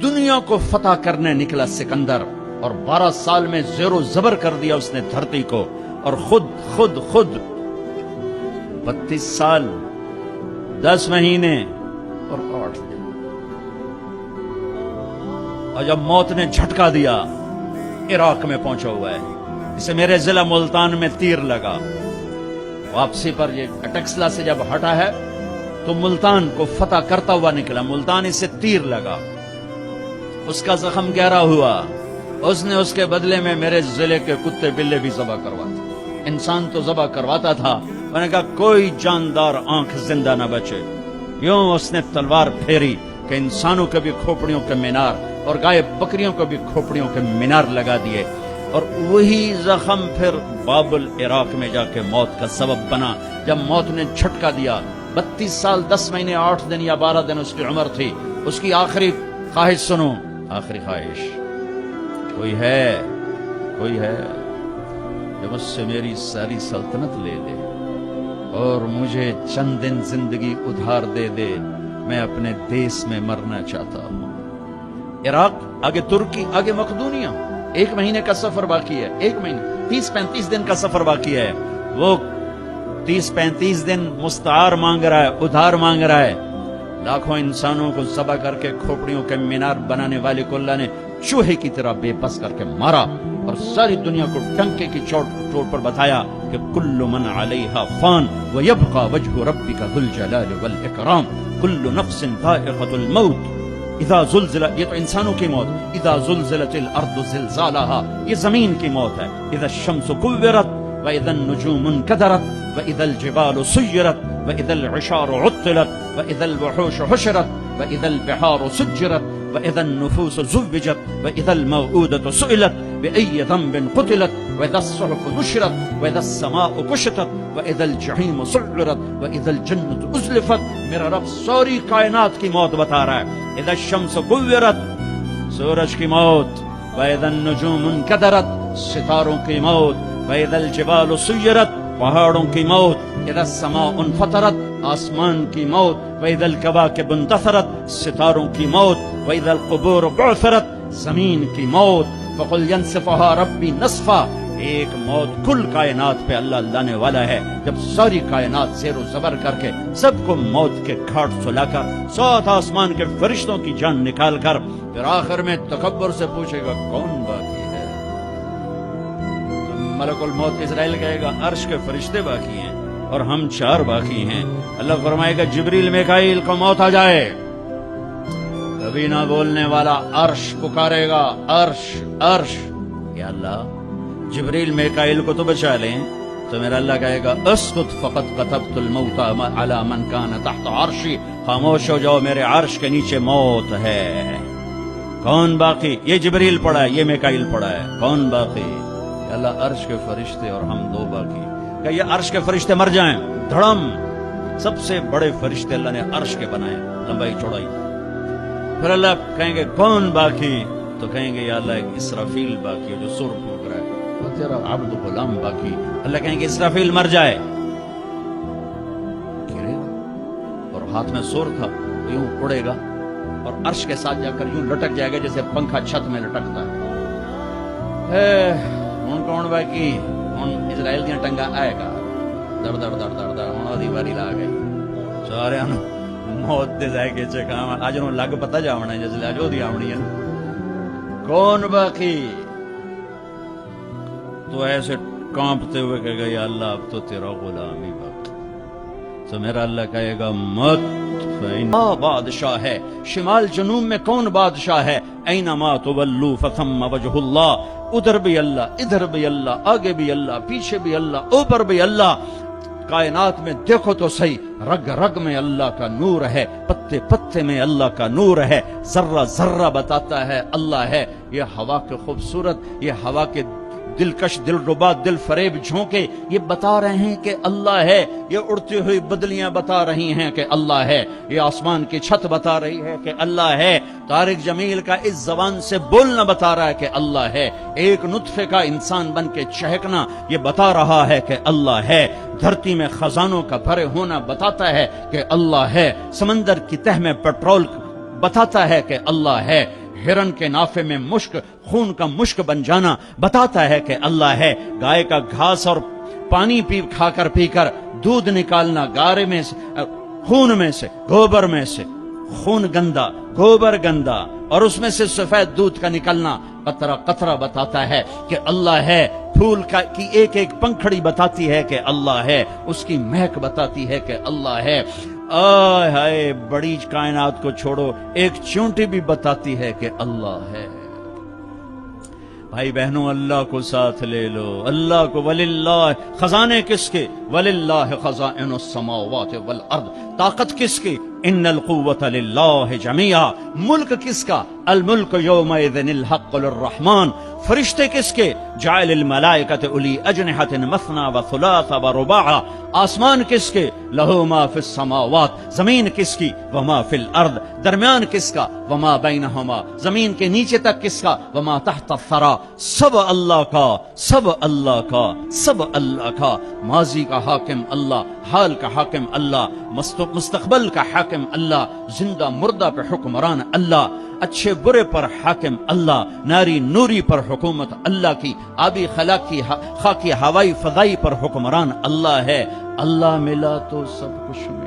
دنیا کو فتح کرنے نکلا سکندر، اور 12 سال میں زیر و زبر کر دیا اس نے دھرتی کو، اور خود 32 سال 10 مہینے اور 8 دن، اور جب موت نے جھٹکا دیا عراق میں پہنچا ہوا ہے، اسے میرے ضلع ملتان میں تیر لگا، واپسی پر یہ اٹکسلا سے جب ہٹا ہے تو ملتان کو فتح کرتا ہوا نکلا، ملتان اسے تیر لگا، اس کا زخم گہرا ہوا، اس نے اس کے بدلے میں میرے ضلع کے کتے بلے بھی ذبح کرواتے، انسان تو ذبح کرواتا تھا، میں نے کہا کوئی جاندار آنکھ زندہ نہ بچے، یوں اس نے تلوار پھیری کہ انسانوں کے بھی کھوپڑیوں کے مینار اور گائے بکریوں کو بھی کھوپڑیوں کے مینار لگا دیے، اور وہی زخم پھر بابل عراق میں جا کے موت کا سبب بنا، جب موت نے جھٹکا دیا۔ 32 سال 10 مہینے 8 دن یا 12 دن اس کی عمر تھی، اس کی آخری خواہش سنو، آخری خواہش، کوئی ہے جو مجھ سے میری ساری سلطنت لے لے اور مجھے چند دن زندگی ادھار دے دے، میں اپنے دیس میں مرنا چاہتا ہوں۔ عراق، آگے ترکی، آگے مقدونیہ، 1 مہینے کا سفر باقی ہے، 1 مہینے 30-35 دن کا سفر باقی ہے، وہ 30-35 دن مستعار مانگ رہا ہے، ادھار مانگ رہا ہے، لاکھوں انسانوں کو ذبح کر کے کھوپڑیوں کے مینار بنانے والے کو اللہ نے چوہے کی طرح بے بس کر کے مارا، اور ساری دنیا کو ڈنکے کی چوٹ پر بتایا کہ کل من علیہا فان ویبقى وجہ ربک ذو الجلال والاکرام، کل نفس ذائقۃ الموت، اذا زلزلہ، یہ تو انسانوں کی موت، اذا زلزلت الارض زلزالها، یہ زمین کی موت ہے، اذا الشمس کورت وَإِذَا النُّجُومُ انْكَدَرَتْ وَإِذَا الْجِبَالُ سُيِّرَتْ وَإِذَا الْعِشَارُ عُطِّلَتْ وَإِذَا الْوُحُوشُ حُشِرَتْ وَإِذَا الْبِحَارُ سُجِّرَتْ وَإِذَا النُّفُوسُ زُوِّجَتْ وَإِذَا الْمَوْءُودَةُ سُئِلَتْ بِأَيِّ ذَنبٍ قُتِلَتْ وَإِذَا الصُّحُفُ نُشِرَتْ وَإِذَا السَّمَاءُ كُشِطَتْ وَإِذَا الْجَحِيمُ سُعِّرَتْ وَإِذَا الْجَنَّةُ أُزْلِفَتْ۔ میرا رب ساری کائنات کی موت بتا رہا ہے، اذا الشمس کورت، سورج کی موت، وَإِذَا النُّجُومُ انْكَدَرَتْ، ستاروں کی موت، وَإِذَا الْجِبَالُ سُيِّرَتْ، پہاڑوں کی موت، اذا السماء انفطرت، آسمان کی موت، وَإِذَا الْكَوَاكِبُ انتثرت، ستاروں کی موت، وَإِذَا الْقُبُورُ بُعْثِرَتْ، زمین کی موت، فَقُلْ يَنْسِفُهَا رَبِّي نَصْفًا۔ ایک موت کل کائنات پہ اللہ لانے والا ہے، جب ساری کائنات زیر و زبر کر کے سب کو موت کے گھاٹ سلا کر 7 آسمان کے فرشتوں کی جان نکال کر پھر آخر میں تکبر سے پوچھے گا کون باقی ہے؟ ملک الموت اسرائیل کہے گا عرش کے فرشتے باقی ہیں اور ہم 4 باقی ہیں۔ اللہ فرمائے گا جبریل میکائیل کو موت آ جائے، کبھی نہ بولنے والا عرش پکارے گا، عرش عرش، یا اللہ جبریل میکائیل کو تو بچا لیں، تو میرا اللہ کہے گا اسکت فقط کتبت الموت علی من کان تحت عرشی، خاموش ہو جاؤ، میرے عرش کے نیچے موت ہے۔ کون باقی؟ یہ جبریل پڑا ہے، یہ میکائیل پڑا ہے، کون باقی؟ اللہ عرش کے فرشتے اور ہم 2 باقی۔ کہ یہ عرش کے فرشتے مر جائیں، دھڑم، سب سے بڑے فرشتے اللہ نے عرش کے بنائے، لمبائی چوڑائی۔ پھر اللہ کہیں گے کون باقی؟ تو کہیں گے یا اللہ ایک اسرافیل باقی ہے جو سر پھونک رہا ہے، اور تیرا عبد غلام باقی۔ اللہ کہیں گے اسرافیل مر جائے، گرے گا اور ہاتھ میں سور تھا، یوں اڑے گا اور عرش کے ساتھ جا کر یوں لٹک جائے گا جیسے پنکھا چھت میں لٹکتا ہے۔ ہوں کون باقی؟ ہوں اسرائیل دیا ٹنگا آئے گا، در در در در در ہوں دی واری لا گئی، سارے موت دے جائے گے چکام اج نوں لگ پتا جاونا جس اج دی آونی ہے۔ کون باقی؟ تو ایسے کانپتے ہوئے کہے گا یا اللہ اب تو تیرا غلام ہی باقی۔ تو میرا اللہ کہے گا مت بادشاہ ہے، شمال جنوب میں کون بادشاہ ہے؟ اینما تولوا فثم وجہ اللہ، ادھر بھی اللہ، ادھر بھی اللہ، آگے بھی اللہ، پیچھے بھی اللہ، اوپر بھی اللہ۔ کائنات میں دیکھو تو صحیح، رگ رگ میں اللہ کا نور ہے، پتے پتے میں اللہ کا نور ہے، ذرہ ذرہ بتاتا ہے اللہ ہے۔ یہ ہوا کے خوبصورت، یہ ہوا کے دلکش، دل ربا، دل فریب جھونکے یہ بتا رہے ہیں کہ اللہ ہے، یہ اڑتی ہوئی بدلیاں بتا رہی ہیں کہ اللہ ہے، یہ آسمان کی چھت بتا رہی ہے کہ اللہ ہے، طارق جمیل کا اس زبان سے بولنا بتا رہا ہے کہ اللہ ہے، ایک نطفے کا انسان بن کے چہکنا یہ بتا رہا ہے کہ اللہ ہے، دھرتی میں خزانوں کا بھرے ہونا بتاتا ہے کہ اللہ ہے، سمندر کی تہ میں پیٹرول بتاتا ہے کہ اللہ ہے، ہرن کے نافے میں مشک، خون کا مشک بن جانا بتاتا ہے کہ اللہ ہے۔ گائے کا گھاس اور پانی کھا کر پی کر دودھ نکالنا، گارے میں سے، خون میں سے، گوبر میں سے، خون گندا، گوبر گندا، اور اس میں سے سفید دودھ کا نکلنا قطرہ قطرہ بتاتا ہے کہ اللہ ہے۔ پھول کی ایک ایک پنکھڑی بتاتی ہے کہ اللہ ہے، اس کی مہک بتاتی ہے کہ اللہ ہے۔ آئے ہائے، بڑی کائنات کو چھوڑو، ایک چونٹی بھی بتاتی ہے کہ اللہ ہے۔ بھائی بہنوں، اللہ کو ساتھ لے لو، اللہ کو۔ وللہ، خزانے کس کے؟ وللہ خزائن السماوات والارض۔ طاقت کس کی؟ ان القوت للہ جمیعا۔ ملک کس کا؟ الملک یومئذ الحق للرحمن۔ فرشتے کس کے؟ جعل الملائکۃ اولی اجنحۃ مثنی وثلاث ورباع۔ آسمان کس کے؟ لہ ما فی السماوات۔ زمین کس کی؟ وما فی الارض۔ درمیان کس کا؟ وما بینہما۔ زمین کے نیچے تک کس کا؟ وما تحت الثری۔ سب اللہ کا، سب اللہ کا، سب اللہ کا۔ ماضی کا حاکم اللہ، حال کا حاکم اللہ، مستقبل کا حاکم اللہ، زندہ مردہ پہ حکمران اللہ، اچھے برے پر حاکم اللہ، ناری نوری پر حکومت اللہ کی، آبی خاکی ہوائی فضائی پر حکمران اللہ ہے۔ اللہ ملا تو سب کچھ ملا۔